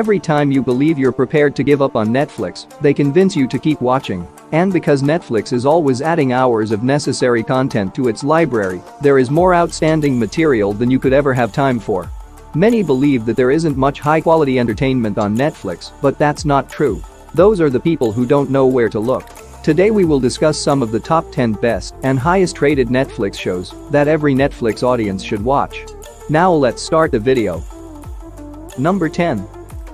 Every time you believe you're prepared to give up on Netflix, they convince you to keep watching. And because Netflix is always adding hours of necessary content to its library, there is more outstanding material than you could ever have time for. Many believe that there isn't much high-quality entertainment on Netflix, but that's not true. Those are the people who don't know where to look. Today we will discuss some of the top 10 best and highest rated Netflix shows that every Netflix audience should watch. Now let's start the video. Number 10.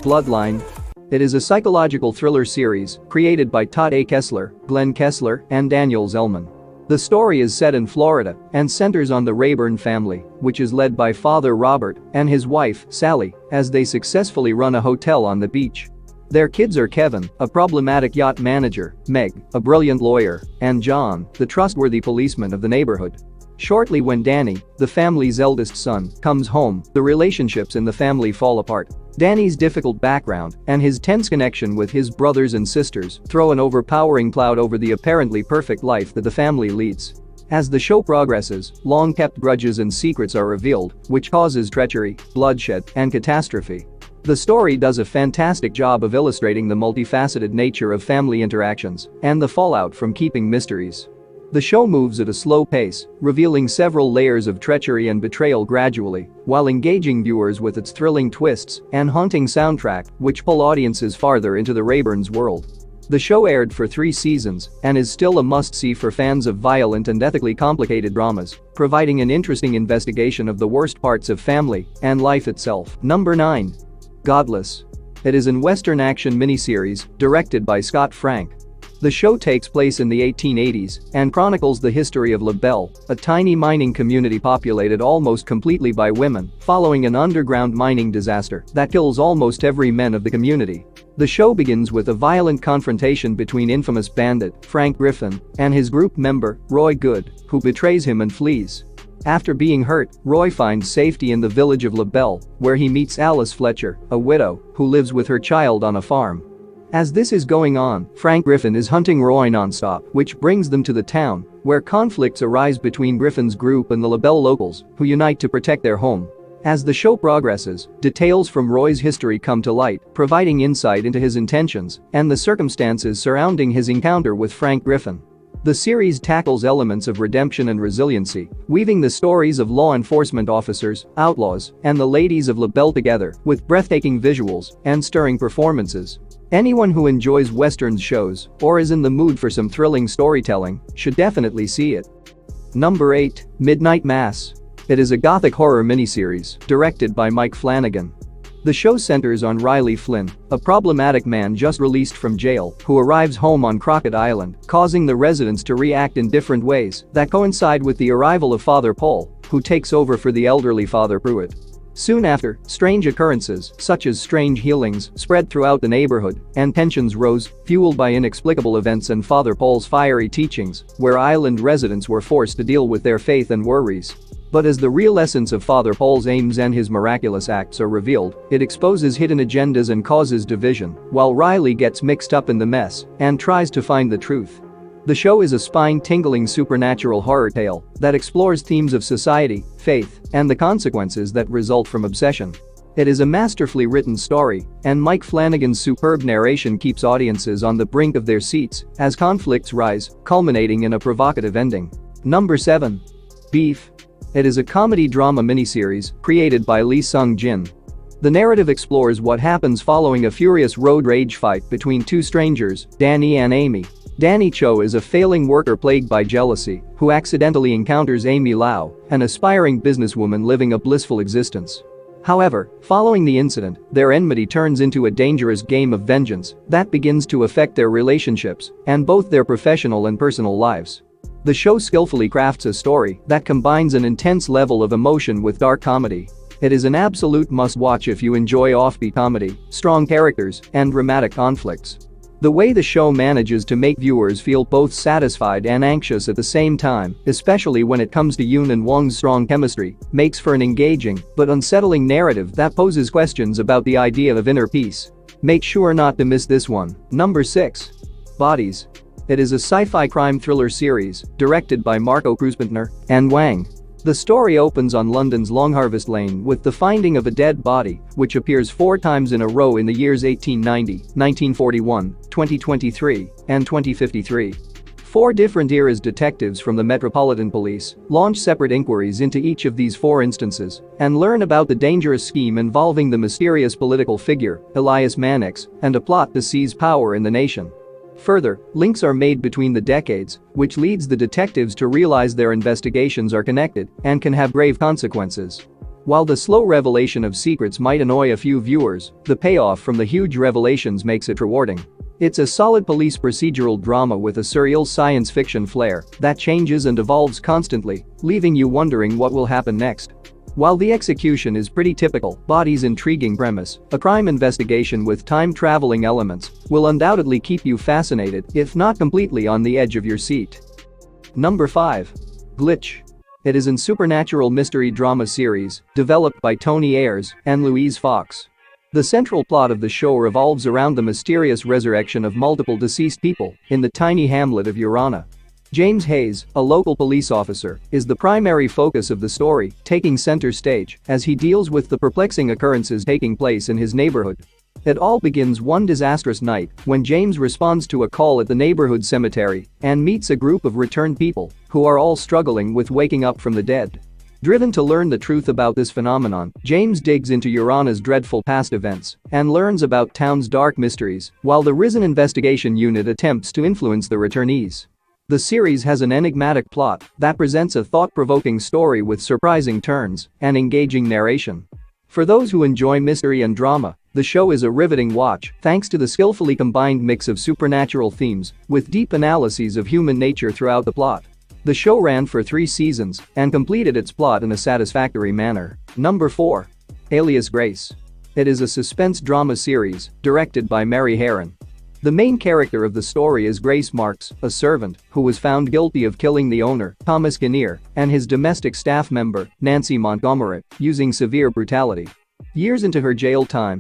Bloodline. It is a psychological thriller series created by Todd A. Kessler, Glenn Kessler, and Daniel Zellman. The story is set in Florida and centers on the Rayburn family, which is led by Father Robert and his wife, Sally, as they successfully run a hotel on the beach. Their kids are Kevin, a problematic yacht manager, Meg, a brilliant lawyer, and John, the trustworthy policeman of the neighborhood. Shortly when Danny, the family's eldest son, comes home, the relationships in the family fall apart. Danny's difficult background and his tense connection with his brothers and sisters throw an overpowering cloud over the apparently perfect life that the family leads. As the show progresses, long-kept grudges and secrets are revealed, which causes treachery, bloodshed, and catastrophe. The story does a fantastic job of illustrating the multifaceted nature of family interactions and the fallout from keeping mysteries. The show moves at a slow pace, revealing several layers of treachery and betrayal gradually, while engaging viewers with its thrilling twists and haunting soundtrack, which pull audiences farther into the Rayburn's world. The show aired for 3 seasons and is still a must-see for fans of violent and ethically complicated dramas, providing an interesting investigation of the worst parts of family and life itself. Number 9. Godless. It is an Western action miniseries directed by Scott Frank. The show takes place in the 1880s and chronicles the history of La Belle, a tiny mining community populated almost completely by women, following an underground mining disaster that kills almost every man of the community. The show begins with a violent confrontation between infamous bandit Frank Griffin and his group member, Roy Good, who betrays him and flees. After being hurt, Roy finds safety in the village of La Belle, where he meets Alice Fletcher, a widow who lives with her child on a farm. As this is going on, Frank Griffin is hunting Roy non-stop, which brings them to the town, where conflicts arise between Griffin's group and the La Belle locals, who unite to protect their home. As the show progresses, details from Roy's history come to light, providing insight into his intentions and the circumstances surrounding his encounter with Frank Griffin. The series tackles elements of redemption and resiliency, weaving the stories of law enforcement officers, outlaws, and the ladies of La Belle together with breathtaking visuals and stirring performances. Anyone who enjoys Western shows or is in the mood for some thrilling storytelling should definitely see it. Number 8. Midnight Mass. It is a gothic horror miniseries directed by Mike Flanagan. The show centers on Riley Flynn, a problematic man just released from jail who arrives home on Crockett Island, causing the residents to react in different ways that coincide with the arrival of Father Paul, who takes over for the elderly Father Pruitt. Soon after, strange occurrences, such as strange healings, spread throughout the neighborhood, and tensions rose, fueled by inexplicable events and Father Paul's fiery teachings, where island residents were forced to deal with their faith and worries. But as the real essence of Father Paul's aims and his miraculous acts are revealed, it exposes hidden agendas and causes division, while Riley gets mixed up in the mess and tries to find the truth. The show is a spine-tingling supernatural horror tale that explores themes of society, faith, and the consequences that result from obsession. It is a masterfully written story, and Mike Flanagan's superb narration keeps audiences on the brink of their seats as conflicts rise, culminating in a provocative ending. Number 7. Beef. It is a comedy-drama miniseries created by Lee Sung-jin. The narrative explores what happens following a furious road rage fight between 2 strangers, Danny and Amy. Danny Cho is a failing worker plagued by jealousy who accidentally encounters Amy Lau, an aspiring businesswoman living a blissful existence. However, following the incident, their enmity turns into a dangerous game of vengeance that begins to affect their relationships and both their professional and personal lives. The show skillfully crafts a story that combines an intense level of emotion with dark comedy. It is an absolute must-watch if you enjoy offbeat comedy, strong characters, and dramatic conflicts. The way the show manages to make viewers feel both satisfied and anxious at the same time, especially when it comes to Yoon and Wong's strong chemistry, makes for an engaging but unsettling narrative that poses questions about the idea of inner peace. Make sure not to miss this one. Number 6. Bodies. It is a sci-fi crime thriller series directed by Marco Kruzbentner and Wang. The story opens on London's Longharvest Lane with the finding of a dead body, which appears 4 times in a row in the years 1890, 1941, 2023, and 2053. 4 different eras detectives from the Metropolitan Police launch separate inquiries into each of these 4 instances and learn about the dangerous scheme involving the mysterious political figure, Elias Mannix, and a plot to seize power in the nation. Further, links are made between the decades, which leads the detectives to realize their investigations are connected and can have grave consequences. While the slow revelation of secrets might annoy a few viewers, the payoff from the huge revelations makes it rewarding. It's a solid police procedural drama with a surreal science fiction flair that changes and evolves constantly, leaving you wondering what will happen next. While the execution is pretty typical, Body's intriguing premise, a crime investigation with time-traveling elements, will undoubtedly keep you fascinated, if not completely on the edge of your seat. Number 5. Glitch. It is a supernatural mystery drama series developed by Tony Ayers and Louise Fox. The central plot of the show revolves around the mysterious resurrection of multiple deceased people in the tiny hamlet of Urana. James Hayes, a local police officer, is the primary focus of the story, taking center stage as he deals with the perplexing occurrences taking place in his neighborhood. It all begins one disastrous night when James responds to a call at the neighborhood cemetery and meets a group of returned people who are all struggling with waking up from the dead. Driven to learn the truth about this phenomenon, James digs into Urana's dreadful past events and learns about town's dark mysteries while the Risen Investigation Unit attempts to influence the returnees. The series has an enigmatic plot that presents a thought-provoking story with surprising turns and engaging narration. For those who enjoy mystery and drama, the show is a riveting watch thanks to the skillfully combined mix of supernatural themes with deep analyses of human nature throughout the plot. The show ran for 3 seasons and completed its plot in a satisfactory manner. Number 4. Alias Grace. It is a suspense drama series directed by Mary Herron. The main character of the story is Grace Marks, a servant who was found guilty of killing the owner, Thomas Kinnear, and his domestic staff member, Nancy Montgomery, using severe brutality. Years into her jail time,